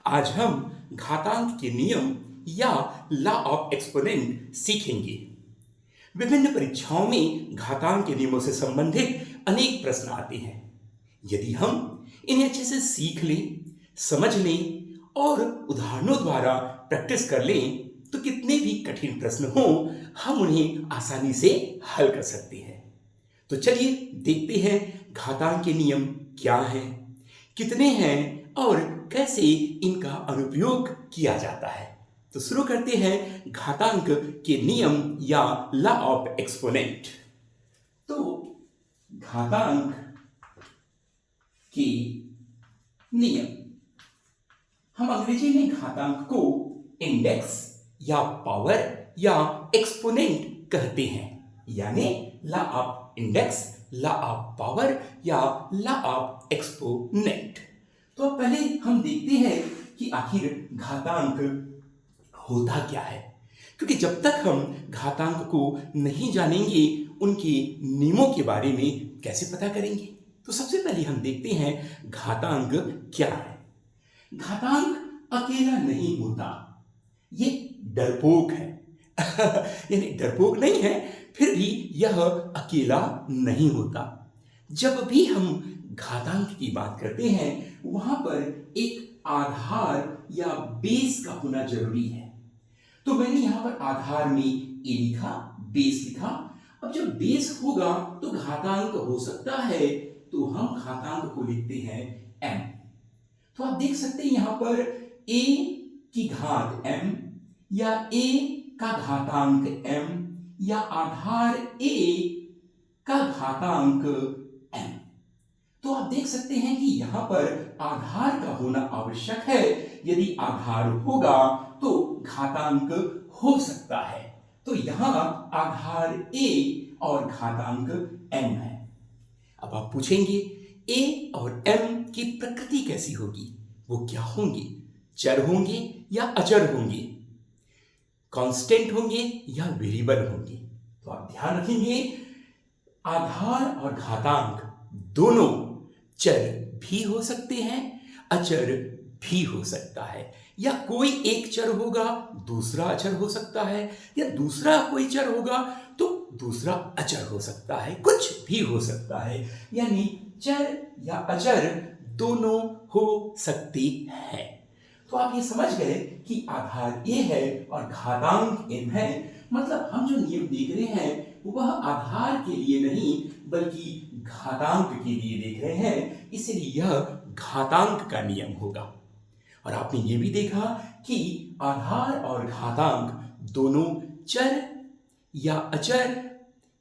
आज हम घातांक के नियम या लॉ ऑफ एक्सपोनेंट सीखेंगे। विभिन्न परीक्षाओं में घातांक के नियमों से संबंधित अनेक प्रश्न आते हैं। यदि हम इन्हें अच्छे से सीख लें, समझ लें और उदाहरणों द्वारा प्रैक्टिस कर लें, तो कितने भी कठिन प्रश्न हों, हम उन्हें आसानी से हल कर सकते हैं। तो चलिए देखते हैं घातांक के नियम क्या हैं, कितने हैं और कैसे इनका अनुप्रयोग किया जाता है। तो शुरू करते हैं घातांक के नियम या लॉ ऑफ एक्सपोनेंट। तो घातांक के नियम, हम अंग्रेजी में घातांक को इंडेक्स या पावर या एक्सपोनेंट कहते हैं, यानी law of index, law of power या लॉ ऑफ एक्सपोनेंट। तो अब पहले हम देखते हैं कि आखिर घातांक होता क्या है, क्योंकि जब तक हम घातांक को नहीं जानेंगे, उनके नियमों के बारे में कैसे पता करेंगे। तो सबसे पहले हम देखते हैं घातांक क्या है। घातांक अकेला नहीं होता, ये डरपोक है। यानी डरपोक नहीं है, फिर भी यह अकेला नहीं होता। जब भी हम घातांक की बात करते हैं, वहां पर एक आधार या बेस का होना जरूरी है। तो मैंने यहां पर आधार में ए लिखा, बेस लिखा। अब जब बेस होगा तो घातांक हो सकता है, तो हम घातांक को लिखते हैं m। तो आप देख सकते हैं यहां पर a की घात m या a का घातांक m या आधार a का घातांक m। तो आप देख सकते हैं कि यहां पर आधार का होना आवश्यक है। यदि आधार होगा तो घातांक हो सकता है। तो यहां आधार a और घातांक m है। अब आप पूछेंगे a और m की प्रकृति कैसी होगी, वो क्या होंगे? चर होंगे या अचर होंगे? कांस्टेंट होंगे या वेरिएबल होंगे? तो आप ध्यान रखेंगे, आधार और घातांक दोनों चर भी हो सकते हैं, अचर भी हो सकता है, या कोई एक चर होगा, दूसरा अचर हो सकता है, या दूसरा कोई चर होगा तो दूसरा अचर हो सकता है, कुछ भी हो सकता है। यानी चर या अचर दोनों हो सकते हैं। तो आप ये समझ गए कि आधार a है और घातांक m है। मतलब हम जो नियम देख रहे हैं वह आधार के लिए नहीं बल्कि घातांक के लिए देख रहे हैं, इसलिए यह घातांक का नियम होगा। और आपने ये भी देखा कि आधार और घातांक दोनों चर या अचर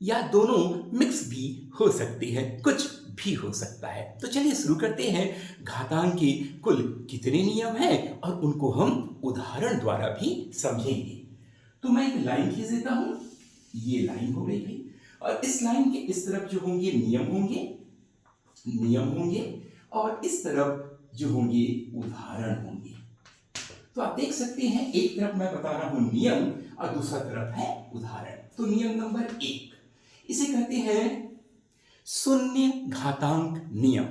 या दोनों मिक्स भी हो सकते हैं, कुछ भी हो सकता है। तो चलिए शुरू करते हैं। घातांक के कुल कितने नियम हैं और उनको हम उदाहरण द्वारा भी समझेंगे। तो मैं एक लाइन खींच देता हूं, ये लाइन हो गई भाई, और इस लाइन के इस तरफ जो होंगे नियम होंगे और इस तरफ जो होंगे उदाहरण होंगे। तो आप देख सकते हैं, एक तरफ मैं बता रहा हूं नियम और दूसरा तरफ है उदाहरण। तो नियम नंबर 1, इसे कहते हैं शून्य घातांक नियम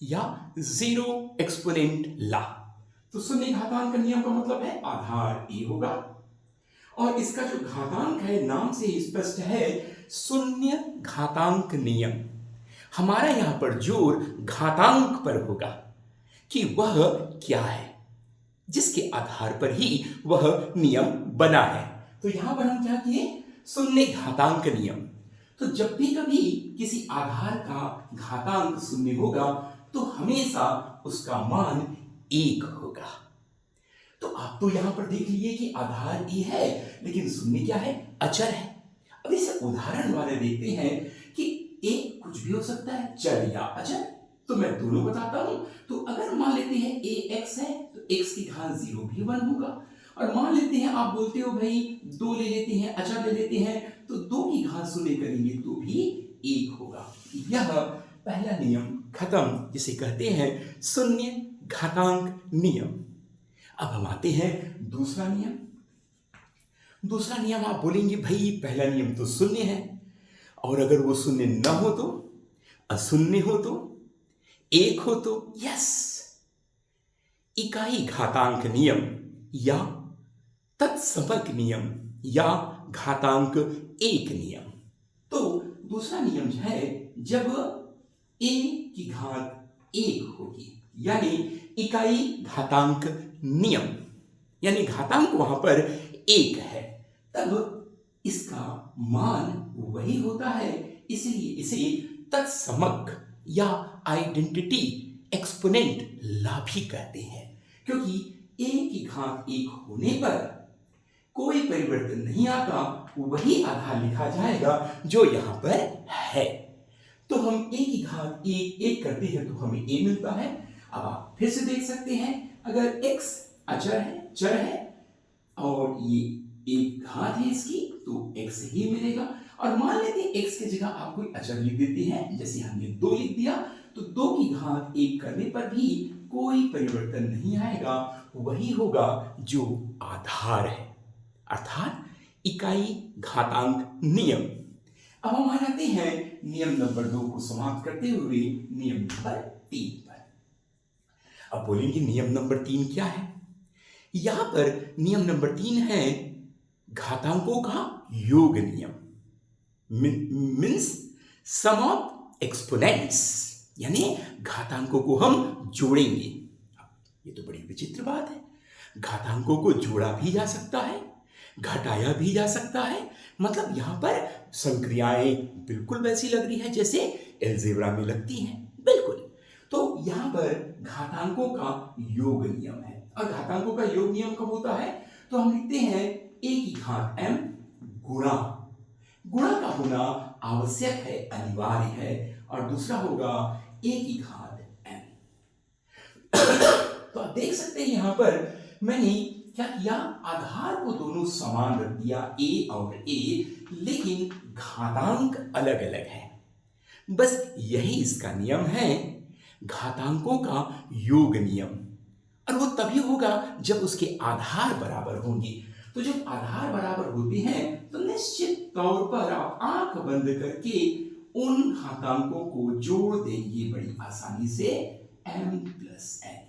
या जीरो एक्सपोनेंट लॉ। तो शून्य घातांक नियम का मतलब है आधार a होगा और इसका जो घातांक है नाम से ही स्पष्ट है, शून्य घातांक नियम। हमारा यहां पर जोर घातांक पर होगा कि वह क्या है, जिसके आधार पर ही वह नियम बना है। तो यहां पर हम क्या किए, शून्य घातांक नियम। तो जब भी कभी किसी आधार का घातांक शून्य होगा तो हमेशा उसका मान 1 होगा। तो आप तो यहां पर देख लीजिए कि आधार ए है लेकिन शून्य क्या है, अचर है। अब इसे उदाहरण द्वारा देखते हैं कि ए कुछ भी हो सकता है, चर या अचर। तो मैं दोनों बताता हूं। तो अगर मान लेते हैं ए एक्स है तो एक्स की घात 0 भी 1 होगा। और मान लेते हैं, आप बोलते हो भाई 2 ले लेते हैं, अचर ले लेते हैं, तो 2 की घात शून्य करेंगे तो भी 1 होगा। यह पहला नियम खत्म, जिसे कहते हैं शून्य घातांक नियम। अब हम आते हैं दूसरा नियम। दूसरा नियम आप बोलेंगे भाई पहला नियम तो शून्य है, और अगर वो शून्य न हो तो, अशून्य हो तो, 1 हो तो, यस इकाई घातांक नियम या तत्समक नियम या घातांक एक नियम। तो दूसरा नियम जो है, जब a की घात एक होगी, यानी इकाई घातांक नियम, यानी घातांक वहां पर एक है, तब इसका मान वही होता है, इसलिए इसे तत्समक या आइडेंटिटी एक्सपोनेंट ला भी कहते हैं, क्योंकि a की घात एक होने पर कोई परिवर्तन नहीं आता, वही आधार लिखा जाएगा जो यहां पर है। तो हम a की घात एक एक करते हैं तो हमें a मिलता है। अब आप फिर से देख सकते हैं, अगर x अचर है, चर है, और ये एक घात है इसकी, तो x ही मिलेगा। और मान लेते हैं x की जगह आप कोई अचर लिख देते हैं, जैसे हमने 2 लिख दिया, तो 2 की घात एक करने पर भी कोई परिवर्तन नहीं आएगा, वही होगा जो आधार है, अर्थात इकाई घातांक नियम। अब हम आ जाते हैं नियम नंबर 2 को समाप्त करते हुए नियम नंबर 3 पर। अब बोलेंगे नियम नंबर 3 क्या है? यहां पर नियम नंबर 3 है घातांकों का योग नियम, मीन्स सम ऑफ एक्सपोनेंट्स, यानी घातांकों को हम जोड़ेंगे। ये तो बड़ी विचित्र बात है, घातांकों को जोड़ा भी जा सकता है, घटाया भी जा सकता है, मतलब यहां पर संक्रियाएं बिल्कुल वैसी लग रही है जैसे एलजेब्रा में लगती हैं, बिल्कुल। तो यहां पर घातांकों का योग नियम है, और घातांकों का योग नियम कब होता है? तो हम लिखते हैं a की घात m गुणा, गुणा का होना आवश्यक है, अनिवार्य है, और दूसरा होगा a की घात n। तो आप देख सकते हैं यहां पर मैंने क्या किया, आधार को दोनों समान रख दिया a और a, लेकिन घातांक अलग अलग है। बस यही इसका नियम है, घातांकों का योग नियम, और वो तभी होगा जब उसके आधार बराबर होंगे। तो जब आधार बराबर होते हैं तो निश्चित तौर पर आप आंख बंद करके उन घातांकों को जोड़ देंगे बड़ी आसानी से, m प्लस n।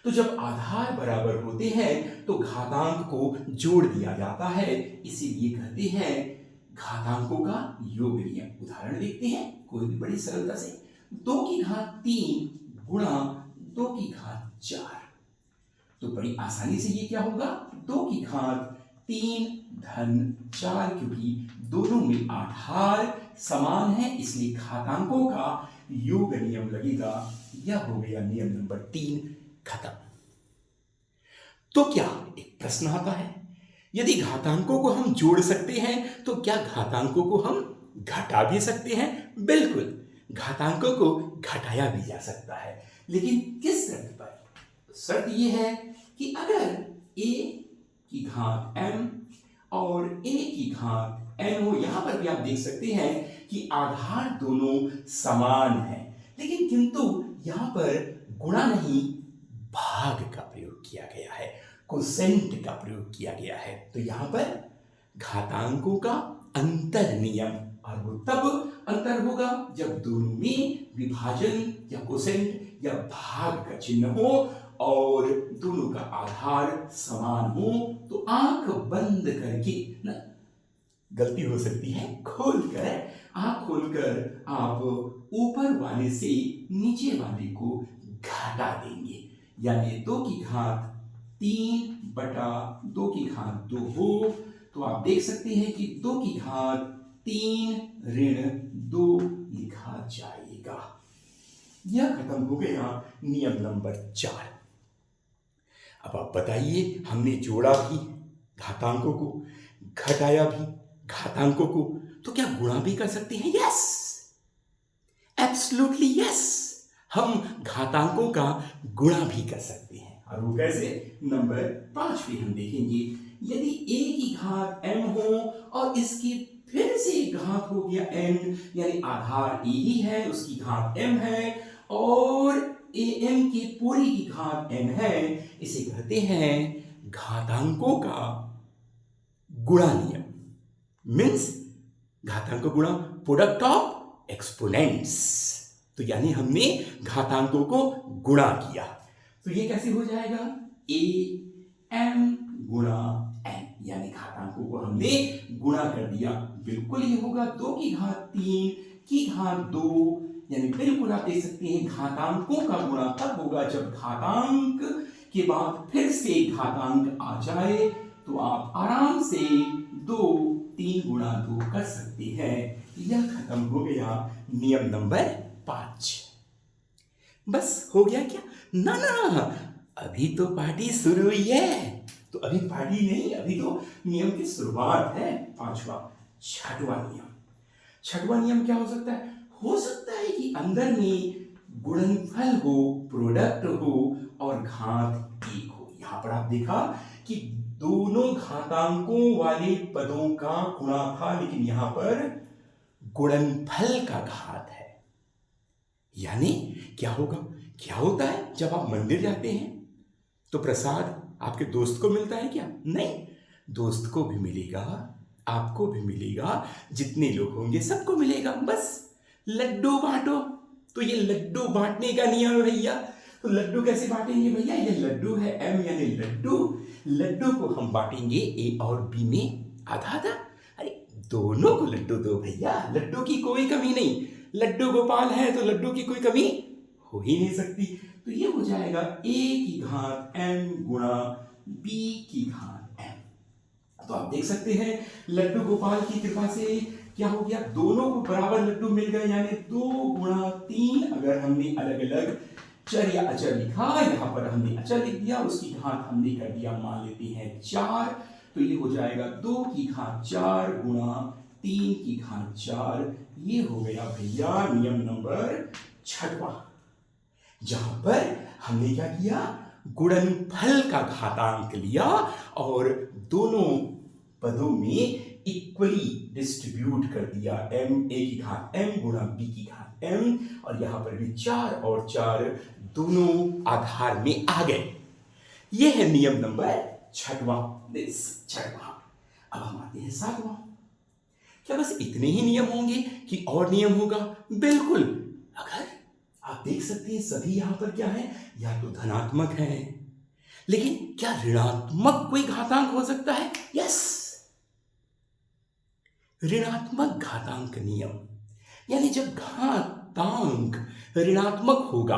तो जब आधार बराबर होते हैं तो घातांक को जोड़ दिया जाता है, इसीलिए कहते हैं घातांकों का योग नियम। उदाहरण देखते हैं कोई भी बड़ी सरलता से, 2 की घात 3 गुणा 2 की घात 4, तो बड़ी आसानी से ये क्या होगा, 2 की घात 3 धन 4, क्योंकि दोनों में आधार समान है, इसलिए घातांकों का योग नियम लगेगा। यह हो गया नियम नंबर 3 खत्म। तो क्या एक प्रश्न आता है, यदि घातांकों को हम जोड़ सकते हैं तो क्या घातांकों को हम घटा भी सकते हैं? बिल्कुल, घातांकों को घटाया भी जा सकता है, लेकिन किस शर्त पर? शर्त यह है कि अगर a की घात m और a की घात n हो। यहां पर भी आप देख सकते हैं कि आधार दोनों समान है, लेकिन किंतु यहां पर गुणा नहीं भाग का प्रयोग किया गया है, कोसेंट का प्रयोग किया गया है। तो यहां पर घातांकों का अंतर नियम, और वो तब अंतर होगा जब दोनों में विभाजन या कोसेंट या भाग का चिन्ह हो और दोनों का आधार समान हो। तो आंख बंद करके ना, गलती हो सकती है, खोलकर, आंख खोलकर आप ऊपर वाले से नीचे वाले को घटा देंगे, यानी 2 की घात 3 बटा 2 की घात 2 हो, तो आप देख सकते हैं कि 2 की घात 3 ऋण 2 लिखा जाएगा। यह खत्म हो गया नियम नंबर 4। अब आप बताइए, हमने जोड़ा भी घातांकों को, घटाया भी घातांकों को, तो क्या गुणा भी कर सकते हैं? यस, एब्सोल्युटली यस, हम घातांकों का गुणा भी कर सकते हैं। और वो कैसे? नंबर 5 पे हम देखेंगे, यदि a की घात m हो और इसकी फिर से एक घात हो गया n, यानी आधार a ही है, उसकी घात m है, और am की पूरी की घात n है, इसे कहते हैं घातांकों का गुणा नियम, मीन्स घातांकों गुणा प्रोडक्ट ऑफ एक्सपोनेंट्स। तो यानी हमने घातांकों को गुणा किया। तो ये कैसे हो जाएगा, ए एम गुणा एन, यानी घातांकों को हमने गुणा कर दिया। बिल्कुल ये होगा 2 की घात 3 की घात 2, यानी बिल्कुल आप देख सकते हैं घातांकों का गुणा तब होगा जब घातांक के बाद फिर से घातांक आ जाए, तो आप आराम से 2 3 गुणा 2 कर सकते हैं। यह खत्म हो गया नियम नंबर 5। बस हो गया क्या? ना ना, अभी तो पार्टी शुरू हुई है। तो अभी पार्टी नहीं, अभी तो नियम की शुरुआत है। 5वां, छठवां नियम। छठवां नियम क्या हो सकता है? हो सकता है कि अंदर में गुणनफल हो, प्रोडक्ट हो और घात 1 हो। यहां पर आप देखा कि दोनों घातांकों वाले पदों का गुणा था, लेकिन यहां पर गुणनफल का घात है। यानी क्या होगा? क्या होता है जब आप मंदिर जाते हैं तो प्रसाद आपके दोस्त को मिलता है क्या? नहीं, दोस्त को भी मिलेगा, आपको भी मिलेगा, जितने लोग होंगे सबको मिलेगा। बस लड्डू बांटो। तो ये लड्डू बांटने का नियम है भैया। तो लड्डू कैसे बांटेंगे भैया? ये लड्डू है, एम यानी लड्डू। लड्डू को हम बांटेंगे ए और बी में आधा आधा। अरे दोनों को लड्डू दो भैया, लड्डू की कोई कमी नहीं। लड्डू गोपाल है तो लड्डू की कोई कमी हो ही नहीं सकती। तो ये हो जाएगा a की घात m गुणा b की घात m। तो आप देख सकते हैं लड्डू गोपाल की कृपा से क्या हो गया, दोनों को बराबर लड्डू मिल गए, यानी 2 गुणा 3। अगर हमने अलग अलग चर या अचर लिखा, यहां पर हमने अचर लिख दिया, उसकी घात हमने कर दिया, मान लेते हैं 4। तो ये हो जाएगा 2 की घात 4 गुणा 3 की घात 4। ये हो गया भैया नियम नंबर 6वां, जहां पर हमने क्या किया, गुणनफल का घातांक लिया और दोनों पदों में इक्वली डिस्ट्रीब्यूट कर दिया। m a की घात m गुणा b की घात m, और यहां पर भी 4 और 4 दोनों आधार में आ गए। यह है नियम नंबर 6वां। अब हम आते हैं 7वां। क्या बस इतने ही नियम होंगे कि और नियम होगा? बिल्कुल। अगर आप देख सकते हैं सभी यहां पर क्या है, या तो धनात्मक है, लेकिन क्या ऋणात्मक कोई घातांक हो सकता है? यस, ऋणात्मक घातांक नियम। यानी जब घातांक ऋणात्मक होगा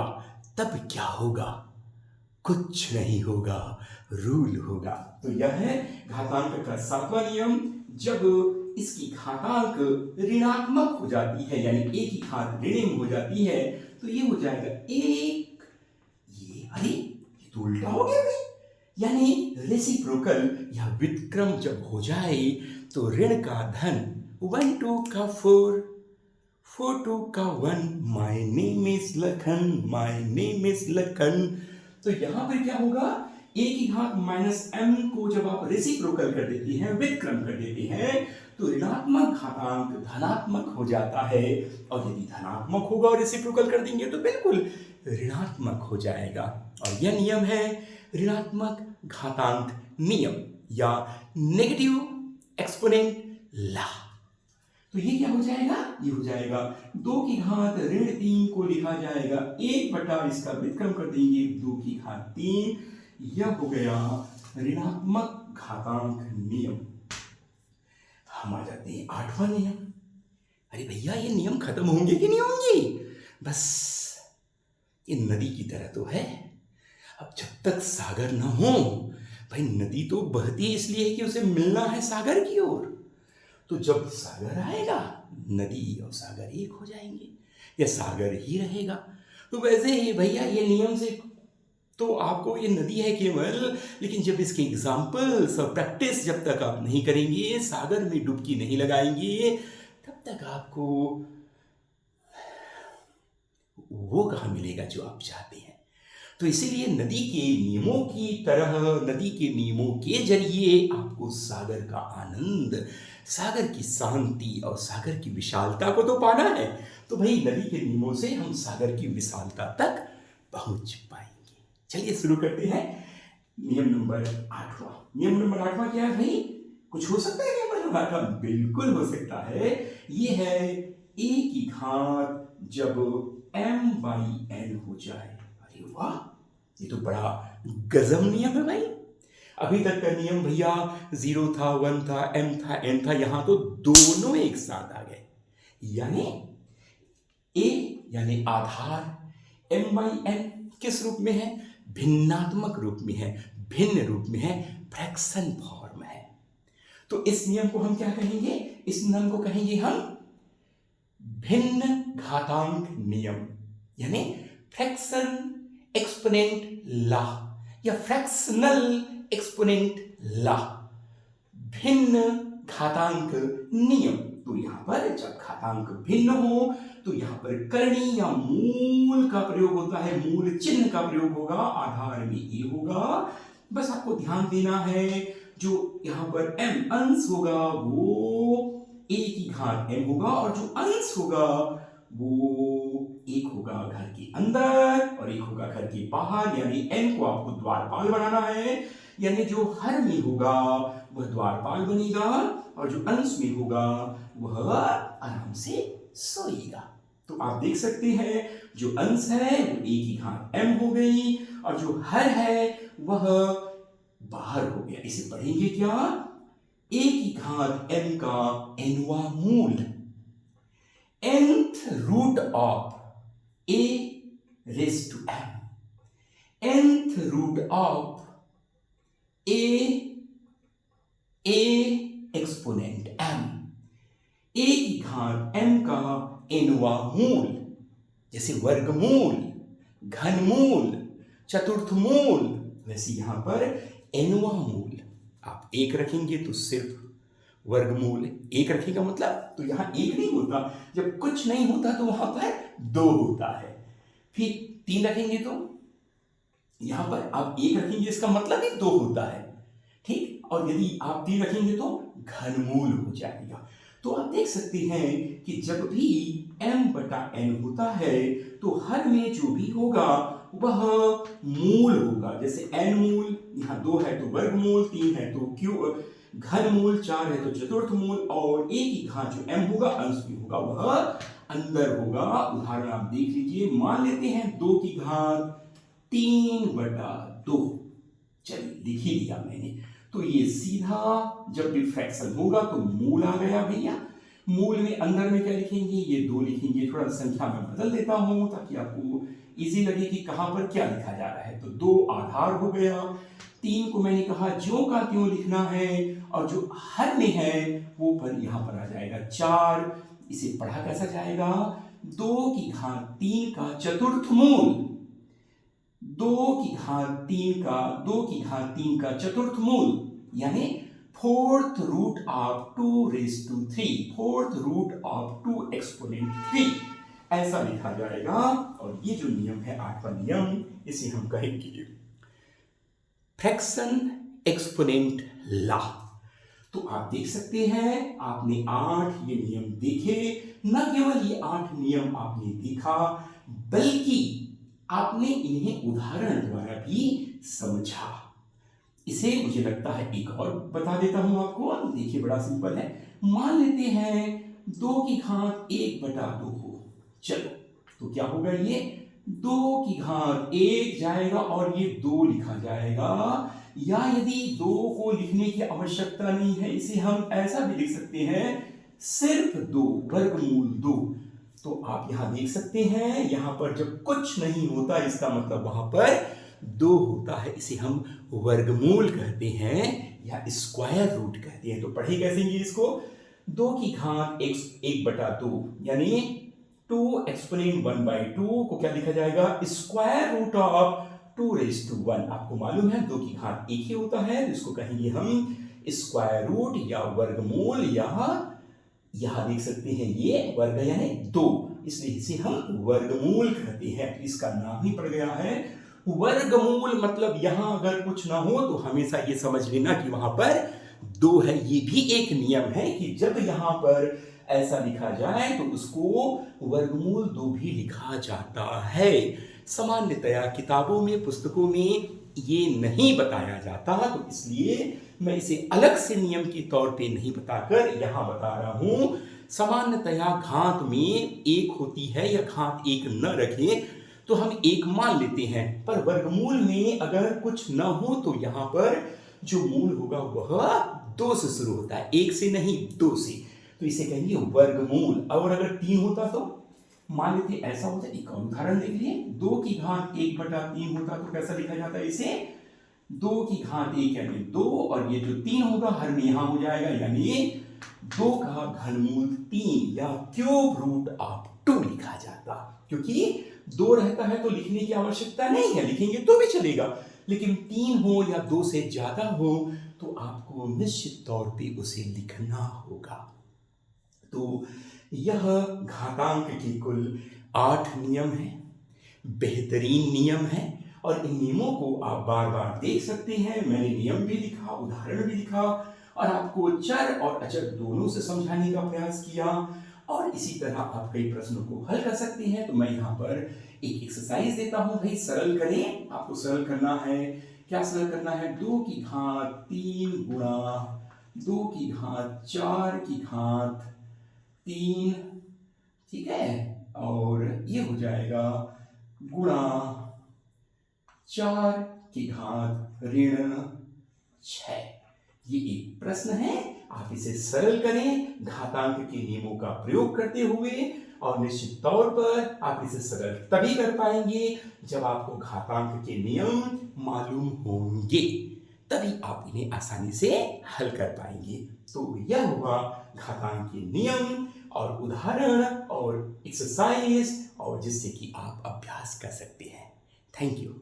तब क्या होगा? कुछ नहीं होगा, रूल होगा। तो यह है घातांक का 7वां नियम। जब इसकी घातांक ऋणात्मक हो जाती है, यानी a की घात ऋण हो जाती है, तो ये हो जाएगा 1। ये अरे ये तो उल्टा हो गया भाई। यानी रेसिप्रोकल या व्युत्क्रम जब हो जाए तो ऋण का धन 1 2 का 4, 4 2 का 1, my name is Lakhan, my name is Lakhan. तो यहां पर क्या होगा, a की घात माइनस m को जब आप रेसिप्रोकल कर देते हैं, व्युत्क्रम कर देते हैं, तो ऋणात्मक घातांक धनात्मक हो जाता है। और यदि धनात्मक होगा और रेसिप्रोकल कर देंगे तो बिल्कुल ऋणात्मक हो जाएगा। और यह नियम है ऋणात्मक घातांक नियम या नेगेटिव एक्सपोनेंट लॉ। तो ये क्या हो जाएगा? ये हो जाएगा 2 की घात ऋण 3 को लिखा जाएगा 1 बटा इसका व्युत्क्रम कर देंगे 2 की घात 3। यह हो गया ऋणात्मक घातांक नियम। हम आ जाते हैं 8वां नियम। अरे भैया ये नियम खत्म होंगे कि नहीं होंगे? बस ये नदी की तरह तो है। अब जब तक सागर ना हो, भाई नदी तो बहती इसलिए है कि उसे मिलना है सागर की ओर। तो जब सागर आएगा, नदी और सागर एक हो जाएंगे, या सागर ही रहेगा। तो वैसे ही भैया ये नियम से तो आपको ये नदी है केवल, लेकिन जब इसके एग्जाम्पल्स और प्रैक्टिस जब तक आप नहीं करेंगे, सागर में डुबकी नहीं लगाएंगे, तब तक आपको वो कहाँ मिलेगा जो आप चाहते हैं। तो इसीलिए नदी के नियमों की तरह, नदी के नियमों के जरिए आपको सागर का आनंद, सागर की शांति और सागर की विशालता को तो पाना है। तो भाई नदी के नियमों से हम सागर की विशालता तक पहुंच पाएंगे। चलिए शुरू करते हैं नियम नंबर 8वां। नियम नंबर 8वां क्या है भाई? कुछ हो सकता है नियम नंबर 8वां? बिल्कुल हो सकता है। ये है a की घात जब m/n हो जाए। अरे वाह, ये तो बड़ा गजब नियम है भाई। अभी तक का नियम भैया 0 था, 1 था, m था, n था, यहां तो दोनों एक साथ आ गए। यानी a यानी आधार m बाई n किस रूप में है? भिन्नात्मक रूप में है, भिन्न रूप में है, फ्रैक्शन फॉर्म है। तो इस नियम को हम क्या कहेंगे? इस नियम को कहेंगे हम भिन्न घातांक नियम, यानी फ्रैक्शन एक्सपोनेंट लॉ या फ्रैक्शनल एक्सपोनेंट लॉ, भिन्न घातांक नियम। तो यहां पर जब घातांक भिन्न हो तो यहां पर करणी या मूल का प्रयोग होता है, मूल चिन्ह का प्रयोग होगा, आधार में ए होगा। बस आपको ध्यान देना है, जो यहां पर m अंश होगा वो a की घात m होगा, और जो अंश होगा वो एक होगा घर के अंदर और एक होगा घर के बाहर। यानी n को आपको द्वारपाल बनाना है, यानी जो हर में होगा वह द्वारपाल बनेगा और जो अंश में होगा वह आराम से सोएगा। तो आप देख सकते हैं जो अंश है वो a की घात m हो गई और जो हर है वह बाहर हो गया। इसे पढ़ेंगे क्या? a की घात m का nवां मूल, nth root of a raise to m, nth root of a exponent m, a की घात m का nवां मूल, जैसे वर्गमूल, घनमूल, चतुर्थमूल, वैसे यहां पर nवां मूल। आप एक रखेंगे तो सिर्फ वर्गमूल, एक रखेगा मतलब, तो यहां एक नहीं होता, जब कुछ नहीं होता तो वहां पर 2 होता है। फिर 3 रखेंगे तो यहां पर आप एक रखेंगे, इसका मतलब ही 2 होता है, ठीक। और यदि आप 3 रखेंगे तो घनमूल हो जाएगा। तो आप देख सकते हैं कि जब भी m बटा n होता है तो हर में जो भी होगा वह मूल होगा। जैसे n मूल, यहाँ 2 है तो वर्गमूल, 3 है तो क्यू घनमूल, 4 है तो चतुर्थ मूल, और a की घात जो m होगा अंश में होगा वह अंदर होगा। उदाहरण आप देख लीजिए, मान लेते हैं 2 की घात 3 बटा 2, चलिए लिख ही दिया मैंने। तो ये सीधा जब भी फ्रैक्शन होगा तो मूल आ गया भैया। मूल में अंदर में क्या लिखेंगे? ये 2 लिखेंगे। थोड़ा संख्या में बदल देता हूं ताकि आपको इजी लगे कि कहां पर क्या लिखा जा रहा है। तो 2 आधार हो गया, 3 को मैंने कहा ज्यों का त्यों लिखना है, और जो हर में है वो पर यहां पर आ जाएगा 4। इसे पढ़ा कैसा जाएगा? 2 की घात 3 का चतुर्थ मूल, 2 की घात 3 का चतुर्थ मूल, यानी fourth root of 2 raise to 3, fourth root of 2 exponent 3, ऐसा लिखा जाएगा। और ये जो नियम है 8वां नियम, इसे हम कहेंगे फ्रैक्शन एक्सपोनेंट लॉ। तो आप देख सकते हैं, आपने 8 ये नियम देखे। न केवल ये 8 नियम आपने देखा, बल्कि आपने इन्हें उदाहरण द्वारा भी समझा। इसे मुझे लगता है एक और बता देता हूं आपको। देखिए बड़ा सिंपल है। मान लेते हैं 2 की घात 1 बटा 2 हो, चलो तो क्या होगा? ये 2 की घात 1 जाएगा और ये 2 लिखा जाएगा। या यदि 2 को लिखने की आवश्यकता नहीं है, इसे हम ऐसा भी लिख सकते हैं, सिर्फ 2 वर्गमूल 2। तो आप यहां देख सकते हैं, यहां पर जब कुछ नहीं होता इसका मतलब वहां पर 2 होता है। इसे हम वर्गमूल कहते हैं या स्क्वायर रूट कहते हैं। तो पढ़े कैसे ये इसको? 2 की घात 1 बटा 2 यानी 2 एक्सपोनेंट 1/2 को क्या लिखा जाएगा? Square root of 2 raise to 1। आपको मालूम है 2 की घात 1 ही होता है, तो इसको कहेंगे हम स्क्वायर रूट या वर्गमूल, या यहां देख सकते हैं ये वर्ग यानी 2, इसलिए इसे हम वर्गमूल कहते हैं। इसका नाम ही पड़ गया है वर्गमूल। मतलब यहां अगर कुछ ना हो तो हमेशा ये समझ लेना कि वहां पर 2 है। ये भी एक नियम है कि जब यहां पर ऐसा लिखा जाए तो उसको वर्गमूल 2 भी लिखा जाता है। सामान्यतया किताबों में, पुस्तकों में ये नहीं बताया जाता, तो इसलिए मैं इसे अलग से नियम के तौर पे नहीं बताकर यहां बता रहा हूं। सामान्यतया घात में 1 होती है या घात 1 न रखें तो हम एक मान लेते हैं, पर वर्गमूल में अगर कुछ न हो तो यहाँ पर जो मूल होगा वह 2 से शुरू होता है, 1 से नहीं 2 से। तो इसे कहेंगे वर्गमूल। और अगर 3 होता तो मान लेते ऐसा होता। एक और उदाहरण देख लिए, 2 की घात 1/3 होता तो कैसा लिखा जाता है इसे? 2 की घात 1 यानी 2, और ये जो 3 होगा हर में यहां हो जाएगा, यानी 2 का घनमूल 3 या क्यूब रूट ऑफ 2 लिखा जाता। क्योंकि 2 रहता है तो लिखने की आवश्यकता नहीं है, लिखेंगे तो भी चलेगा, लेकिन 3 हो या 2 से ज्यादा हो तो आपको निश्चित तौर पे उसे लिखना होगा। तो यह घातांक की कुल 8 नियम है, बेहतरीन नियम है, और इन नियमों को आप बार बार देख सकते हैं। मैंने नियम भी लिखा, उदाहरण भी लिखा, और आपको चर और अचर दोनों से समझाने का प्रयास किया, और इसी तरह आप कई प्रश्नों को हल कर सकते हैं। तो मैं यहाँ पर एक एक्सरसाइज देता हूँ, भाई सरल करें। आपको सरल करना है, क्या सरल करना है? 2 की घात 3 गुणा 2 की घात 4 की घात 3, ठीक है, और ये हो जाएगा गुणा 4 की घात ऋण 6। ये एक प्रश्न है, आप इसे सरल करें घातांक के नियमों का प्रयोग करते हुए, और निश्चित तौर पर आप इसे सरल तभी कर पाएंगे जब आपको घातांक के नियम मालूम होंगे, तभी आप इन्हें आसानी से हल कर पाएंगे। तो यह हुआ घातांक के नियम और उदाहरण और एक्सरसाइज, और जिससे कि आप अभ्यास कर सकते हैं। Thank you.